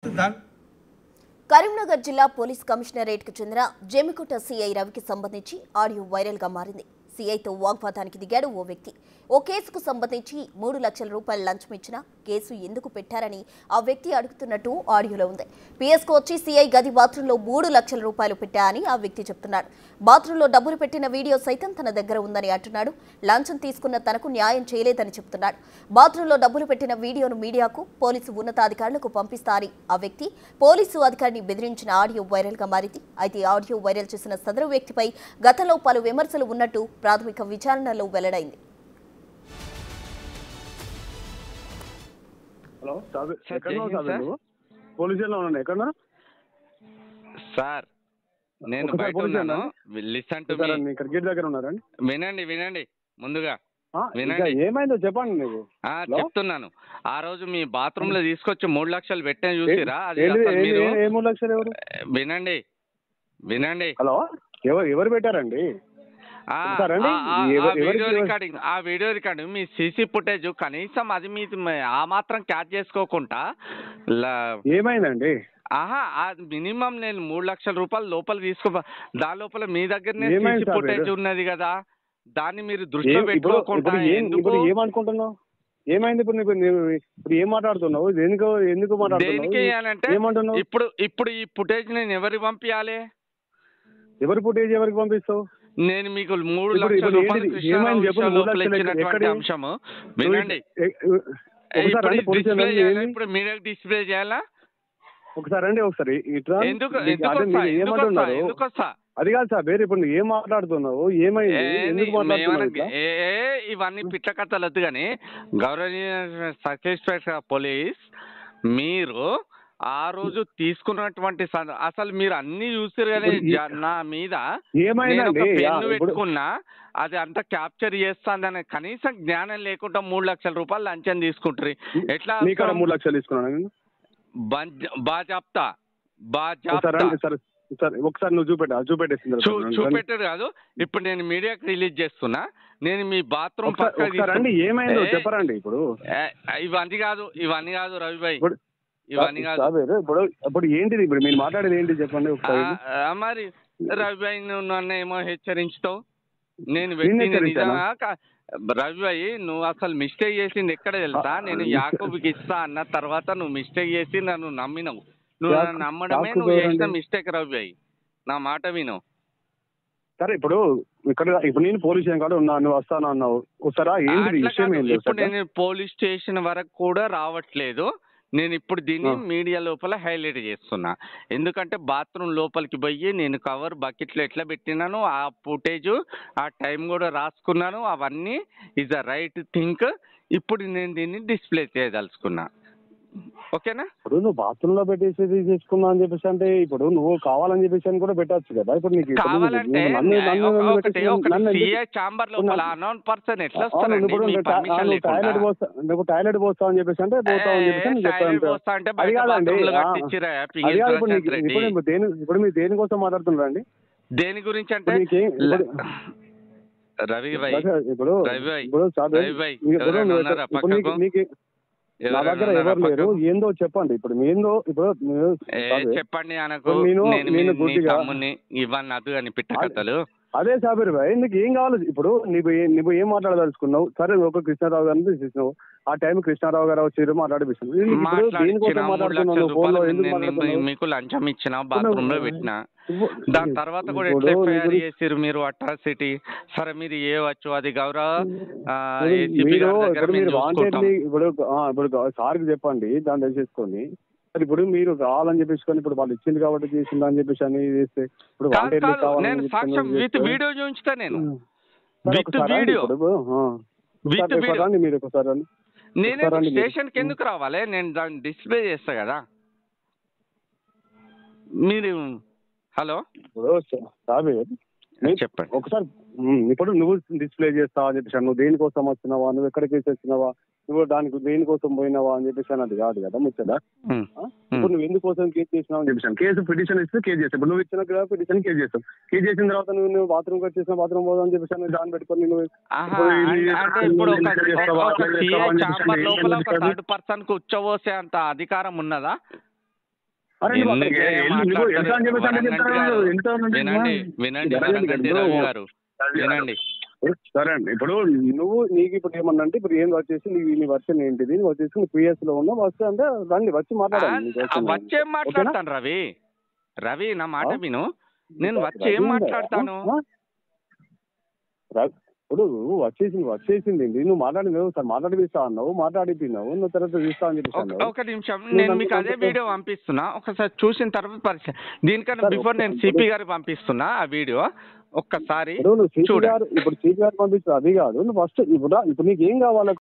దాని కరీంనగర్ జిల్లా పోలీస్ కమిషనరేట్కు చెందిన జెమికోట సీఐ రవికి సంబంధించి ఆడియో వైరల్గా మారింది. సీఐతో వాగ్వాదానికి దిగాడు ఓ వ్యక్తి. ఓ కేసుకు సంబంధించి 3 లక్షల రూపాయలు లంచం ఇచ్చినా కేసు ఎందుకు పెట్టారని ఆ వ్యక్తి అడుగుతున్నట్టు ఆడియోలో ఉంది. పిఎస్కు వచ్చి సీఐ గది బాత్రూంలో 3 లక్షల రూపాయలు పెట్టా అని ఆ వ్యక్తి చెప్తున్నాడు. బాత్రూంలో డబ్బులు పెట్టిన వీడియో సైతం తన దగ్గర ఉందని అంటున్నాడు. లంచం తీసుకున్న తనకు న్యాయం చేయలేదని చెప్తున్నాడు. బాత్రూంలో డబ్బులు పెట్టిన వీడియోను మీడియాకు, పోలీసు ఉన్నతాధికారులకు పంపిస్తారని ఆ వ్యక్తి పోలీసు అధికారిని బెదిరించిన ఆడియో వైరల్గా మారింది. అయితే ఆడియో వైరల్ చేసిన సదరు వ్యక్తిపై గతంలో పలు విమర్శలు ఉన్నట్టు ప్రాథమిక విచారణలో వెల్లడైంది. హలో సార్, ఎక్కడ నువ్వు? పోలీస్ స్టేషన్లో ఉన్నాను. ఎక్కడ సార్? నేను బయట ఉన్నాను. Listen to me. ఇక్కడ గేట్ దగ్గర ఉన్నారండి. వినండి ముందుగా వినండి. ఏమైందో చెప్పండి. నువ్వు చెప్తున్నాను. ఆ రోజు మీ బాత్రూమ్ లో తీసుకొచ్చి 3 లక్షలు పెట్టిన చూసిరా? అది ఏ మీరు 3 లక్షలు ఎవరు? వినండి. హలో, ఎవరు పెట్టారండి? ఆ వీడియో రికార్డింగ్ మీ సీసీ ఫుటేజ్ కనీసం అది మీ ఆ మాత్రం క్యాచ్ చేసుకోకుండా ఏమైందండి? మినిమం నేను 3 లక్షల రూపాయలు లోపల దాని లోపల మీ దగ్గరనే సీసీ ఫుటేజ్ ఉన్నది కదా, దాన్ని మీరు దృష్టిలో పెట్టుకోకుండా ఏమనుకుంటున్నావు? ఏమైంది ఇప్పుడు ఏం మాట్లాడుతున్నావు? ఎందుకు మాట్లాడుతున్నావు? ఇప్పుడు ఈ ఫుటేజ్ నేను ఎవరికి పంపించాలి? ఎవరి ఫుటేజ్ ఎవరికి పంపిస్తావు? నేను మీకు 3 లక్షల రూపాయలు ఇచ్చినటువంటి అంశము వినండి. ఇప్పుడు మీడియాకి డిస్ప్లే చేయాలా? ఒకసారి అండి, ఒకసారి ఎందుకు అది కాదు సార్, వేరే ఇప్పుడు ఏం మాట్లాడుతున్నావు? ఏమైంది? ఎందుకు మాట్లాడుతున్నావు? ఇవన్నీ పిట్ల కథలు వద్దు కానీ గౌరవనీయ సబ్ ఇన్స్పెక్టర్ పోలీస్, మీరు ఆ రోజు తీసుకున్నటువంటి అసలు మీరు అన్ని చూసారు కానీ నా మీద పెన్ను పెట్టుకున్నా అది అంతా క్యాప్చర్ చేస్తాందని కనీసం జ్ఞానం లేకుండా 3 లక్షల రూపాయలు లంచం తీసుకుంటారు. ఎట్లా 3 లక్షలు తీసుకున్నాను? బాజాప్తా ఒకసారి నువ్వు చూపెట్టారు కాదు. ఇప్పుడు నేను మీడియాకి రిలీజ్ చేస్తున్నా. నేను మీ బాత్రూమ్ పక్కన ఏమైందో చెప్పరండి. ఇవన్నీ కాదు రవిభాయ్, ఇవన్నీ కాదు. ఇప్పుడు ఏంటిది? ఇప్పుడు మీరు మాట్లాడేది ఏంటి చెప్పండి. మరి రవిభాయ్ నువ్వు నన్ను ఏమో హెచ్చరించుతావు. నేను వ్యక్తిని రవిభాయ్, నువ్వు అసలు మిస్టేక్ చేసింది ఎక్కడ తెలుసా? నేను యాకూబ్కి ఇస్తా అన్న తర్వాత నువ్వు మిస్టేక్ చేసి నన్ను నమ్మినవు. నువ్వు నన్ను నమ్మడమే నువ్వు చేసిన మిస్టేక్ రవిభాయ్. నా మాట విను. సరే, ఇప్పుడు నేను పోలీస్ స్టేషన్ కాదు ఉన్నా, నువ్వు వస్తాను అన్నావు. ఇప్పుడు నేను పోలీస్ స్టేషన్ వరకు కూడా రావట్లేదు. నేను ఇప్పుడు దీన్ని మీడియా లోపల హైలైట్ చేస్తున్నా. ఎందుకంటే బాత్రూమ్ లోపలికి పోయి నేను కవర్ బకెట్లో ఎట్లా పెట్టినాను, ఆ ఫుటేజ్ ఆ టైం కూడా రాసుకున్నాను. అవన్నీ ఈజ్ ద రైట్ థింక్. ఇప్పుడు నేను దీన్ని డిస్ప్లే చేయదలుచుకున్నా. ఓకేనా? ఇప్పుడు నువ్వు బాత్రూమ్ లో పెట్టేసి చేసుకున్నా అని చెప్పేసి అంటే ఇప్పుడు నువ్వు కావాలని చెప్పేసి అని కూడా పెట్టచ్చు కదా. ఇప్పుడు నీకు కావాలంటే చాంబర్ లోపల అన్నోన్ పర్సన్ ఎట్లా టాయిలెట్ పోస్తావు అని చెప్పేసి అంటే పోతావు అని చెప్పేసి ఇప్పుడు మీరు దేనికోసం మాట్లాడుతున్నారండి? దేని గురించి అంటే రవి భాయ్, ఇప్పుడు నా దగ్గర ఎవరు లేరు. ఏందో చెప్పండి. ఇప్పుడు చెప్పండి అనకు. ఇవన్నీ అదు అని పిట్ట కథలు. అదే సాబిర్ భాయ్, నీకు ఏం కావాలి? ఇప్పుడు నువ్వు ఏం మాట్లాడదలుచుకున్నావు? సరే, ఒక కృష్ణారావు గారిని తీసినావు. ఆ టైం కృష్ణారావు గారు వచ్చి మాట్లాడిపిస్తున్నావు. మీకు లంచం ఇచ్చిన, బాత్రూమ్ లో పెట్టినా, దాని తర్వాత కూడా ఎట్లా ఎఫ్ఐఆర్ చేసిరు మీరు అట్రాసిటీ. సరే, మీరు ఏవచ్చు, అది గౌరవ ఇప్పుడు సార్కి చెప్పండి, దాన్ని తెలిసేసుకొని. ఇప్పుడు మీరు కావాలని చెప్పేసుకొని ఇప్పుడు వాళ్ళు ఇచ్చింది కాబట్టి చేసింది అని చెప్పేసి అని చేస్తే ఇప్పుడు విత్ వీడియో చూపించుతా. నేను విత్ వీడియో మీరు ఒకసారి నేనే స్టేషన్కి ఎందుకు రావాలి? నేను దాన్ని డిస్ప్లే చేస్తా కదా. మీరు హలో చెప్పండి ఒకసారి. ఇప్పుడు నువ్వు డిస్ప్లే చేస్తావా అని చెప్పేసి నువ్వు దేనికోసం వచ్చినావా, నువ్వు ఎక్కడికి వచ్చినావా, నువ్వు దేనికోసం పోయినావా అని చెప్పేసి అది కాదు కదా ముచ్చట. ఇప్పుడు నువ్వు ఎందుకోసం కేసు చేసినావు అని చెప్పేసి కేసు పిటిషన్ ఇస్తే కేసు చేస్తావు. ఇప్పుడు నువ్వు ఇచ్చిన పిటిషన్ కేసు చేస్తావు. కేసు చేసిన తర్వాత నువ్వు బాత్రూమ్ వచ్చేసిన బాత్రూమ్ పోదాం అని చెప్పేసి దాన్ని పెట్టుకొని నువ్వు థర్డ్ పర్సన్ కు ఉచ్చబోసే అంత అధికారం ఉన్నదా? అరే నువ్వు ఎందుకు అక్కడికి వెళ్ళి నువ్వు మాట్లాడతారు? ఎంత అని చెప్పేసి అంటే వరంగల్ చెప్తాను, గారు, ఎంత ఉన్నది? వినండి వినండి వరంగల్ రవి గారు వినండి. సరే అండి, ఇప్పుడు నువ్వు నీకు ఇప్పుడు ఏమన్నా అంటే ఇప్పుడు ఏం వచ్చేసి నీ వర్షన్ ఏంటిది, నువ్వు వచ్చేసి నువ్వు పిఎస్ లో ఉన్నావు, వస్తే అంటే రండి వచ్చి మాట్లాడాలి నీకు వచ్చిన దాన్ని. వచ్చేం ఓకేనా? మాట్లాడతాను రవి. రవి నా మాట విను, నేను వచ్చి ఏం మాట్లాడతాను? ఇప్పుడు నువ్వు వచ్చేసింది నువ్వు మాట్లాడి సార్ మాట్లాడిపిస్తా అన్నావు, మాట్లాడిపోయినావు, నువ్వు తర్వాత చూస్తా అని చెప్పేసి అన్నావు. ఒక నిమిషం, నేను మీకు అదే వీడియో పంపిస్తున్నా, ఒకసారి చూసిన తర్వాత పరిచయం. దీనికన్నా బిఫోర్ నేను సిపి గారికి పంపిస్తున్నా ఆ వీడియో, ఒక్కసారి ఇప్పుడు నువ్వు సిపి చూడండి. గారు ఇప్పుడు సిపి గారు పంపిస్తా అది కాదు, నువ్వు ఫస్ట్ ఇప్పుడు నీకు ఏం కావాలి